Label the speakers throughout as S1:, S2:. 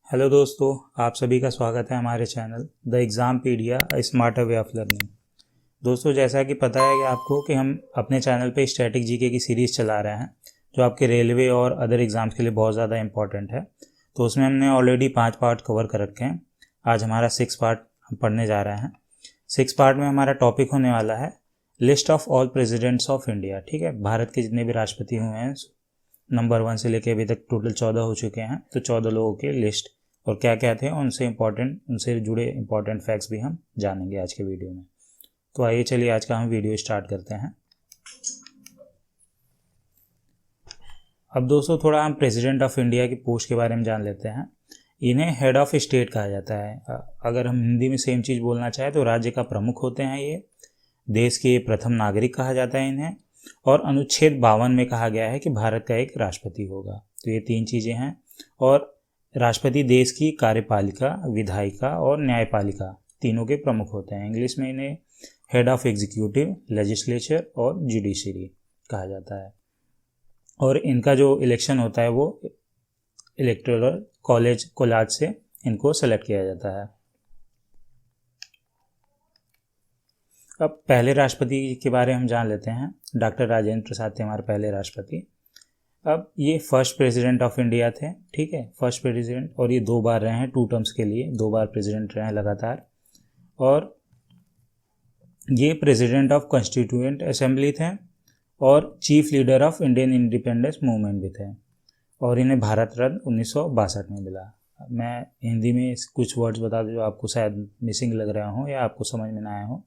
S1: Hello दोस्तों, आप सभी का स्वागत है हमारे channel the Exampedia a smarter way of learning. दोस्तों, जैसा कि पता है कि आपको कि हम अपने चैनल पे स्टैटिक जीके की सीरीज़ चला रहे हैं जो आपके रेलवे और अदर एग्ज़ाम्स के लिए बहुत ज़्यादा इंपॉर्टेंट है। तो उसमें हमने ऑलरेडी 5 पार्ट कवर कर रखे हैं। आज हमारा 6 पार्ट हम पढ़ने जा रहे हैं। 6 पार्ट में हमारा टॉपिक होने वाला है list of all presidents of India. ठीक है, भारत के जितने भी राष्ट्रपति हुए हैं नंबर 1 से लेके अभी तक टोटल 14 हो चुके हैं। तो 14 लोगों के लिस्ट और क्या क्या थे उनसे जुड़े इंपॉर्टेंट फैक्ट्स भी हम जानेंगे आज के वीडियो में। तो आइए चलिए आज का हम वीडियो स्टार्ट करते हैं। अब दोस्तों थोड़ा हम प्रेसिडेंट ऑफ इंडिया की पोस्ट के बारे में जान लेते हैं। इन्हें हेड ऑफ स्टेट कहा जाता है। अगर हम हिंदी में सेम चीज़ बोलना चाहें तो राज्य का प्रमुख होते हैं ये। देश के प्रथम नागरिक कहा जाता है इन्हें। और अनुच्छेद 52 में कहा गया है कि भारत का एक राष्ट्रपति होगा। तो ये 3 चीज़ें हैं। और राष्ट्रपति देश की कार्यपालिका, विधायिका और न्यायपालिका तीनों के प्रमुख होते हैं। इंग्लिश में इन्हें हेड ऑफ एग्जीक्यूटिव, लेजिस्लेचर और जुडिशरी कहा जाता है। और इनका जो इलेक्शन होता है वो इलेक्टोरल कोलाज से इनको सेलेक्ट किया जाता है। अब पहले राष्ट्रपति के बारे में हम जान लेते हैं। डॉक्टर राजेंद्र प्रसाद थे हमारे पहले राष्ट्रपति। अब ये फर्स्ट प्रेसिडेंट ऑफ इंडिया थे। ठीक है, फर्स्ट प्रेसिडेंट, और ये 2 बार रहे हैं 2 टर्म्स के लिए, 2 बार प्रेसिडेंट रहे हैं लगातार। और ये प्रेसिडेंट ऑफ कॉन्स्टिट्यूएंट असेंबली थे और chief leader of Indian independence movement भी थे। और इन्हें भारत रत्न 1962 में मिला। मैं हिंदी में कुछ वर्ड्स बता दूँ जो आपको शायद मिसिंग लग रहा हो या आपको समझ में ना आया हो।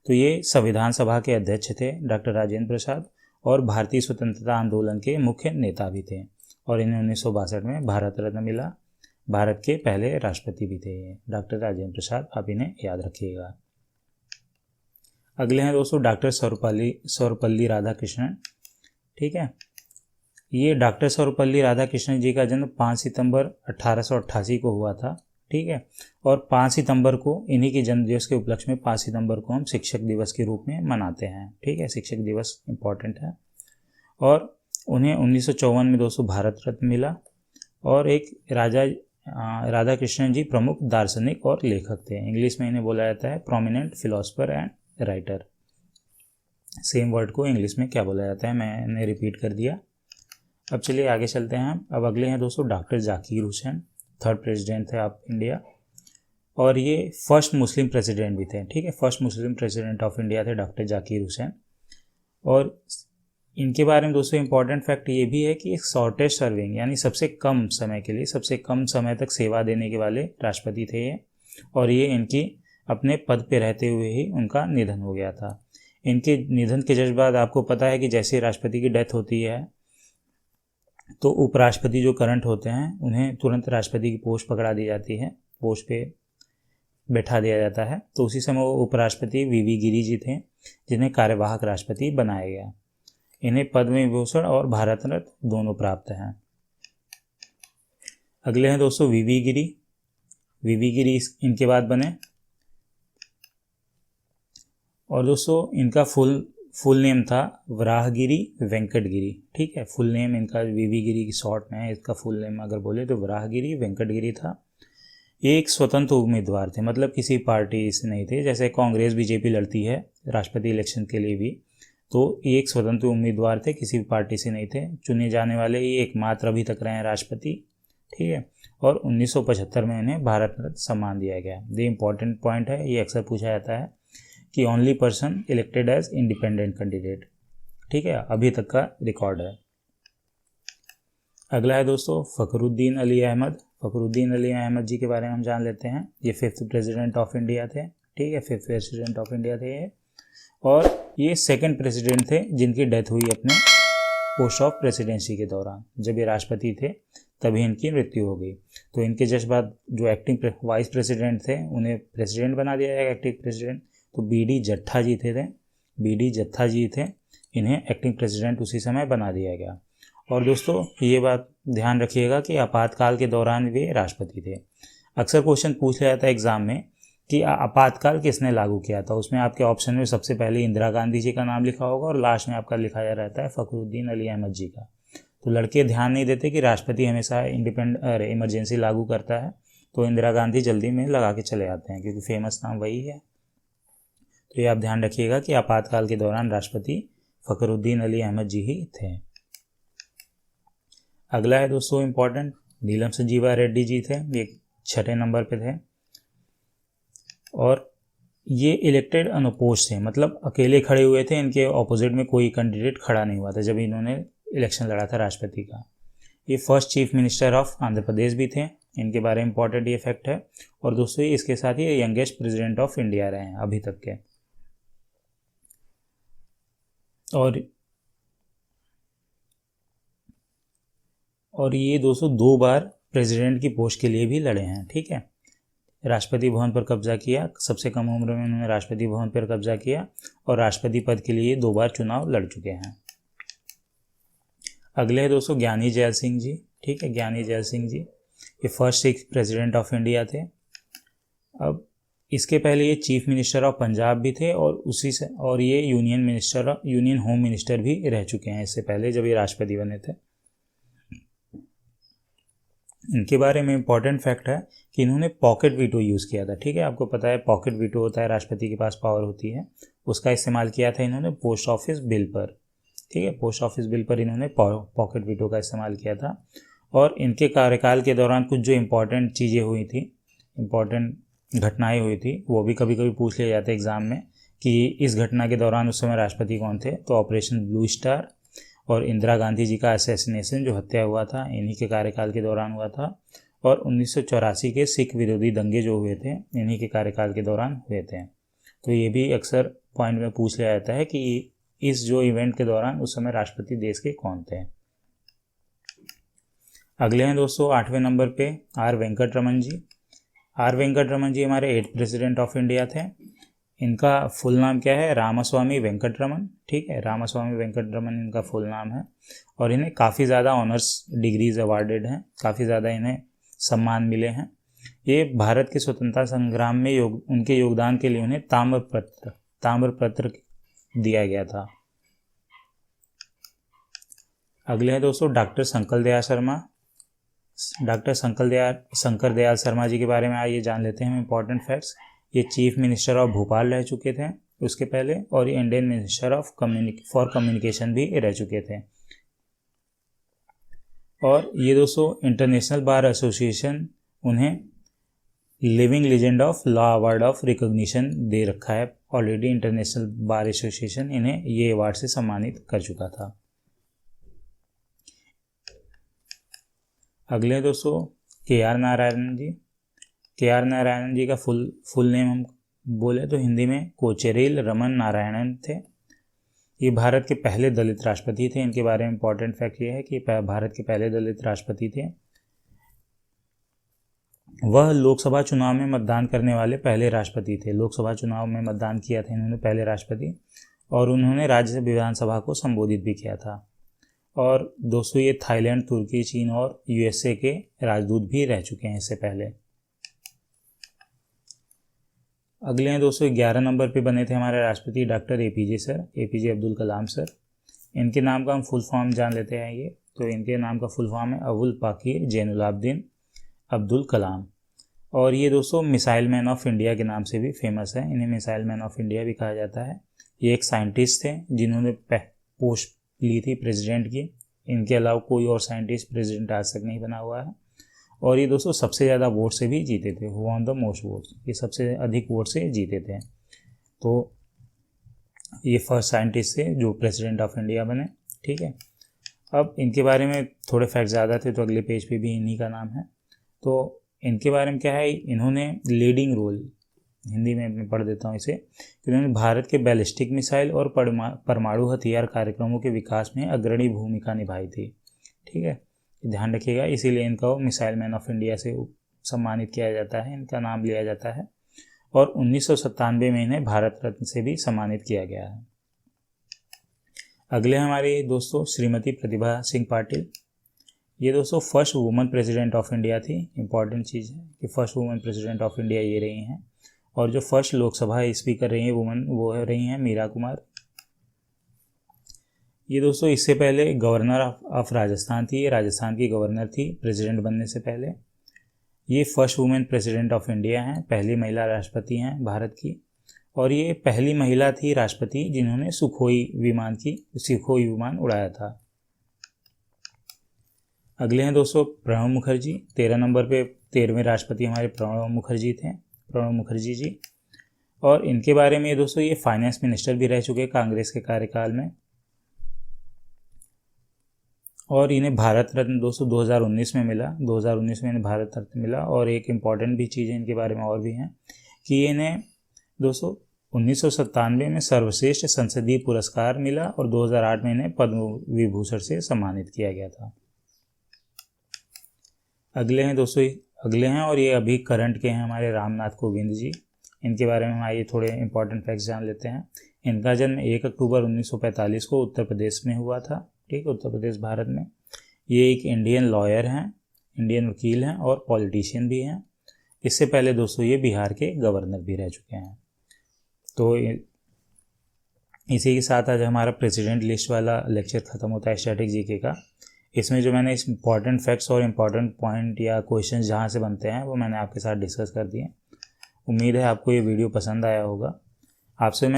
S1: तो ये संविधान सभा के अध्यक्ष थे डॉक्टर राजेंद्र प्रसाद और भारतीय स्वतंत्रता आंदोलन के मुख्य नेता भी थे। और इन्हें 1962 में भारत रत्न मिला। भारत के पहले राष्ट्रपति भी थे डॉक्टर राजेंद्र प्रसाद, आप इन्हें याद रखिएगा। अगले हैं दोस्तों डॉक्टर सर्वपल्ली राधाकृष्णन। ठीक है, ये डॉक्टर सर्वपल्ली राधाकृष्णन जी का जन्म 5 सितंबर 1888 को हुआ था। ठीक है, और 5 सितंबर को इन्हीं के जन्मदिवस के उपलक्ष्य में 5 सितंबर को हम शिक्षक दिवस के रूप में मनाते हैं। ठीक है, शिक्षक दिवस इम्पॉर्टेंट है। और उन्हें 1954 में दोस्तों भारत रत्न मिला। और एक राधाकृष्णन जी प्रमुख दार्शनिक और लेखक थे। इंग्लिश में इन्हें बोला जाता है prominent philosopher and writer. Same word को इंग्लिश में क्या बोला जाता है मैंने रिपीट कर दिया। अब चलिए आगे चलते हैं। अब अगले हैं दोस्तों doctor Zakir Hussain, 3rd president थे ऑफ इंडिया। और ये फर्स्ट मुस्लिम प्रेसिडेंट भी थे। ठीक है, first Muslim president of India थे डॉक्टर जाकिर हुसैन। और इनके बारे में दोस्तों इंपॉर्टेंट फैक्ट ये भी है कि एक शॉर्टेस्ट सर्विंग यानी सबसे कम समय के लिए सबसे कम समय तक सेवा देने के वाले राष्ट्रपति थे ये। और ये इनकी अपने पद पे रहते हुए ही उनका निधन हो गया था। इनके निधन के जस्ट बाद आपको पता है कि जैसे राष्ट्रपति की डेथ होती है तो उपराष्ट्रपति जो करंट होते हैं उन्हें तुरंत राष्ट्रपति की पोस्ट पकड़ा दी जाती है, पोस्ट पे बैठा दिया जाता है। तो उसी समय वो उपराष्ट्रपति वीवी गिरी जी थे जिन्हें कार्यवाहक राष्ट्रपति बनाया गया। इन्हें पद्म विभूषण और भारत रत्न दोनों प्राप्त हैं। अगले हैं दोस्तों वीवी गिरी। वीवी गिरी इनके बाद बने। और दोस्तों इनका फुल नेम था वराहगिरी वेंकटगिरी। ठीक है, फुल नेम इनका वीवी गिरी की शॉर्ट में है। इसका फुल नेम अगर बोले तो वराहगिरी वेंकटगिरी था। ये एक स्वतंत्र उम्मीदवार थे, मतलब किसी पार्टी से नहीं थे। जैसे कांग्रेस बीजेपी लड़ती है राष्ट्रपति इलेक्शन के लिए भी, तो ये एक स्वतंत्र उम्मीदवार थे, किसी भी पार्टी से नहीं थे। चुने जाने वाले ये एकमात्र अभी तक रहे हैं राष्ट्रपति। ठीक है, और 1975 में इन्हें भारत रत्न सम्मान दिया गया। ये इंपॉर्टेंट पॉइंट है, ये अक्सर पूछा जाता है कि only person elected as independent candidate. ठीक है, अभी तक का रिकॉर्ड है। अगला है दोस्तों फखरुद्दीन अली अहमद। फखरुद्दीन अली अहमद जी के बारे में हम जान लेते हैं। ये 5th प्रेसिडेंट ऑफ इंडिया थे। ठीक है, 5th प्रेसिडेंट ऑफ इंडिया थे ये। और ये 2nd प्रेसिडेंट थे जिनकी डेथ हुई अपने पोस्ट ऑफ प्रेसिडेंसी के दौरान। जब ये राष्ट्रपति थे तभी इनकी मृत्यु हो गई। तो इनके जस्ट बाद जो एक्टिंग वाइस प्रेसिडेंट थे उन्हें प्रेसिडेंट बना दिया गया, एक्टिंग प्रेसिडेंट। तो बीडी जट्टा जी थे बीडी जत्था जी थे, इन्हें एक्टिंग प्रेसिडेंट उसी समय बना दिया गया। और दोस्तों ये बात ध्यान रखिएगा कि आपातकाल के दौरान वे राष्ट्रपति थे। अक्सर क्वेश्चन पूछ लिया जाता है एग्जाम में कि आपातकाल किसने लागू किया था। उसमें आपके ऑप्शन में सबसे पहले इंदिरा गांधी जी का नाम लिखा होगा और लास्ट में आपका लिखाया रहता है फखरुद्दीन अली अहमद जी का। तो लड़के ध्यान नहीं देते कि राष्ट्रपति हमेशा इमरजेंसी लागू करता है तो इंदिरा गांधी जल्दी में लगा के चले आते हैं क्योंकि फेमस नाम वही है। तो ये आप ध्यान रखिएगा कि आपातकाल के दौरान राष्ट्रपति फखरुद्दीन अली अहमद जी ही थे। अगला है दोस्तों इम्पोर्टेंट, नीलम संजीवा रेड्डी जी थे, ये 6ठे नंबर पे थे और ये इलेक्टेड अनअपोज्ड थे, मतलब अकेले खड़े हुए थे, इनके ऑपोजिट में कोई कैंडिडेट खड़ा नहीं हुआ था जब इन्होंने इलेक्शन लड़ा था राष्ट्रपति का। ये first chief minister of Andhra Pradesh भी थे, इनके बारे में इंपॉर्टेंट ये फैक्ट है। और दोस्तों इसके साथ ही यंगेस्ट प्रेसिडेंट ऑफ इंडिया रहे हैं अभी तक के। और ये दोस्तों 2 बार प्रेसिडेंट की पोस्ट के लिए भी लड़े हैं। ठीक है, राष्ट्रपति भवन पर कब्जा किया, सबसे कम उम्र में उन्होंने राष्ट्रपति भवन पर कब्जा किया और राष्ट्रपति पद के लिए 2 बार चुनाव लड़ चुके हैं। अगले है दोस्तों ज्ञानी जैल सिंह जी। ठीक है, ज्ञानी जैल सिंह जी ये फर्स्ट 6 प्रेसिडेंट ऑफ इंडिया थे। अब इसके पहले ये चीफ मिनिस्टर ऑफ पंजाब भी थे और ये यूनियन होम मिनिस्टर भी रह चुके हैं इससे पहले जब ये राष्ट्रपति बने थे। इनके बारे में इंपॉर्टेंट फैक्ट है कि इन्होंने पॉकेट वीटो यूज़ किया था। ठीक है, आपको पता है पॉकेट वीटो होता है, राष्ट्रपति के पास पावर होती है, उसका इस्तेमाल किया था इन्होंने पोस्ट ऑफिस बिल पर। ठीक है, पोस्ट ऑफिस बिल पर इन्होंने पॉकेट वीटो का इस्तेमाल किया था। और इनके कार्यकाल के दौरान कुछ जो इम्पोर्टेंट चीज़ें हुई थी, इम्पोर्टेंट घटनाएं हुई थी, वो भी कभी कभी पूछ लिया जाता है एग्ज़ाम में कि इस घटना के दौरान उस समय राष्ट्रपति कौन थे। तो ऑपरेशन ब्लू स्टार और इंदिरा गांधी जी का असैसिनेशन जो हत्या हुआ था इन्हीं के कार्यकाल के दौरान हुआ था। और 1984 के सिख विरोधी दंगे जो हुए थे इन्हीं के कार्यकाल के दौरान हुए थे। तो ये भी अक्सर पॉइंट में पूछ लिया जाता है कि इस जो इवेंट के दौरान उस समय राष्ट्रपति देश के कौन थे। अगले हैं दोस्तों 8वें नंबर पे आर वेंकटरमन जी। आर वेंकटरमन जी हमारे 8th प्रेसिडेंट ऑफ इंडिया थे। इनका फुल नाम क्या है? रामास्वामी वेंकटरमन। ठीक है, रामास्वामी वेंकटरमन इनका फुल नाम है। और इन्हें काफ़ी ज़्यादा ऑनर्स डिग्रीज अवार्डेड हैं, काफ़ी ज़्यादा इन्हें सम्मान मिले हैं। ये भारत के स्वतंत्रता संग्राम में उनके योगदान के लिए उन्हें ताम्रपत्र दिया गया था। अगले हैं दोस्तों डॉक्टर शंकर दयाल शर्मा। डॉक्टर शंकर दयाल शर्मा जी के बारे में आइए जान लेते हैं इंपॉर्टेंट फैक्ट्स। ये चीफ मिनिस्टर ऑफ भोपाल रह चुके थे उसके पहले, और ये Indian minister of for communication भी रह चुके थे। और ये दोस्तों इंटरनेशनल बार एसोसिएशन उन्हें living legend of law award of recognition दे रखा है ऑलरेडी। इंटरनेशनल बार एसोसिएशन इन्हें ये अवार्ड से सम्मानित कर चुका था। अगले दोस्तों के आर नारायणन जी। के आर नारायणन जी का फुल नेम हम बोले तो हिंदी में कोचेरिल रमन नारायणन थे। ये भारत के पहले दलित राष्ट्रपति थे। इनके बारे में इंपॉर्टेंट फैक्ट ये है कि भारत के पहले दलित राष्ट्रपति थे। वह लोकसभा चुनाव में मतदान करने वाले पहले राष्ट्रपति थे। लोकसभा चुनाव में मतदान किया था इन्होंने पहले राष्ट्रपति, और उन्होंने राज्य विधानसभा को संबोधित भी किया था। और दोस्तों ये थाईलैंड, तुर्की, चीन और यूएसए के राजदूत भी रह चुके हैं इससे पहले। अगले हैं दोस्तों 11 नंबर पे बने थे हमारे राष्ट्रपति doctor APJ sir, APJ Abdul Kalam sir. इनके नाम का हम फुल फॉर्म जान लेते हैं ये। तो इनके नाम का फुल फॉर्म है अबुल पाकिर जैनुलाब्दीन अब्दुल कलाम। और ये दोस्तों मिसाइल मैन ऑफ इंडिया के नाम से भी फेमस है। इन्हें मिसाइल मैन ऑफ इंडिया भी कहा जाता है। ये एक साइंटिस्ट थे जिन्होंने पोस्ट ली थी प्रेसिडेंट की। इनके अलावा कोई और साइंटिस्ट प्रेसिडेंट आज तक नहीं बना हुआ है। और ये दोस्तों सबसे ज़्यादा वोट से भी जीते थे, who won the most votes, ये सबसे अधिक वोट से जीते थे। तो ये फर्स्ट साइंटिस्ट थे जो प्रेसिडेंट ऑफ इंडिया बने। ठीक है, अब इनके बारे में थोड़े फैक्ट ज़्यादा थे तो अगले पेज पे भी इन्हीं का नाम है। तो इनके बारे में क्या है, इन्होंने लीडिंग रोल, हिंदी में मैं पढ़ देता हूँ इसे, इन्होंने भारत के बैलिस्टिक मिसाइल और परमाणु हथियार कार्यक्रमों के विकास में अग्रणी भूमिका निभाई थी। ठीक है, ध्यान रखिएगा, इसीलिए इनका मिसाइल मैन ऑफ इंडिया से सम्मानित किया जाता है, इनका नाम लिया जाता है। और 1997 में इन्हें भारत रत्न से भी सम्मानित किया गया है। अगले हमारे दोस्तों श्रीमती प्रतिभा सिंह पाटिल। ये दोस्तों first woman president of India थी। इंपॉर्टेंट चीज़ है कि first woman president of India ये रही हैं। और जो फर्स्ट लोकसभा स्पीकर रही है वुमन, वो रही हैं मीरा कुमार। ये दोस्तों इससे पहले गवर्नर ऑफ राजस्थान थी, ये राजस्थान की गवर्नर थी प्रेसिडेंट बनने से पहले। ये first women president of India हैं, पहली महिला राष्ट्रपति हैं भारत की, और ये पहली महिला थी राष्ट्रपति जिन्होंने सुखोई विमान उड़ाया था। अगले हैं दोस्तों प्रणब मुखर्जी, 13 नंबर पे 13वें राष्ट्रपति हमारे प्रणब मुखर्जी जी। और इनके बारे में दोस्तों ये फाइनेंस मिनिस्टर भी रह चुके कांग्रेस के कार्यकाल में, और इन्हें भारत रत्न दोस्तों 2019 में मिला, 2019 में इन्हें भारत रत्न मिला। और एक इम्पॉर्टेंट भी चीज़ें इनके बारे में और भी हैं कि इन्हें दोस्तों 1997 में सर्वश्रेष्ठ संसदीय पुरस्कार मिला और 2008 में इन्हें पद्म विभूषण से सम्मानित किया गया था। अगले हैं और ये अभी करंट के हैं हमारे रामनाथ कोविंद जी। इनके बारे में हम आइए थोड़े इंपॉर्टेंट फैक्ट्स जान लेते हैं। इनका जन्म 1 अक्टूबर 1945 को उत्तर प्रदेश में हुआ था, ठीक है, उत्तर प्रदेश भारत में। ये एक इंडियन लॉयर हैं, इंडियन वकील हैं और पॉलिटिशियन भी हैं। इससे पहले दोस्तों ये बिहार के गवर्नर भी रह चुके हैं। तो इसी के साथ आज हमारा प्रेसिडेंट लिस्ट वाला लेक्चर ख़त्म होता है स्टैटिक जीके का। इसमें जो मैंने इस इंपॉर्टेंट फैक्ट्स और इम्पॉर्टेंट पॉइंट या क्वेश्चन जहाँ से बनते हैं वो मैंने आपके साथ डिस्कस कर दिए। उम्मीद है आपको ये वीडियो पसंद आया होगा। आपको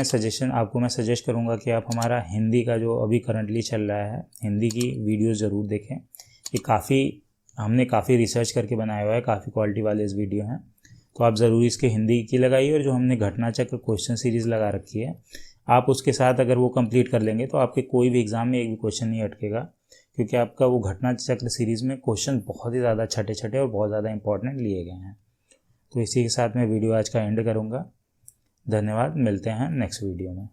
S1: मैं सजेस्ट करूँगा कि आप हमारा हिंदी का जो अभी करंटली चल रहा है हिंदी की वीडियोज़ ज़रूर देखें। ये हमने काफ़ी रिसर्च करके बनाया हुआ है, काफ़ी क्वालिटी वाले इस वीडियो हैं, तो आप ज़रूर इसके हिंदी की लगाइए। और जो हमने घटना चक्र क्वेश्चन सीरीज़ लगा रखी है आप उसके साथ अगर वो कंप्लीट कर लेंगे तो आपके कोई भी एग्ज़ाम में एक भी क्वेश्चन नहीं अटकेगा, क्योंकि आपका वो घटना चक्र सीरीज़ में क्वेश्चन बहुत ही ज़्यादा छठे और बहुत ज़्यादा इंपॉर्टेंट लिए गए हैं। तो इसी के साथ मैं वीडियो आज का एंड करूँगा। धन्यवाद, मिलते हैं नेक्स्ट वीडियो में।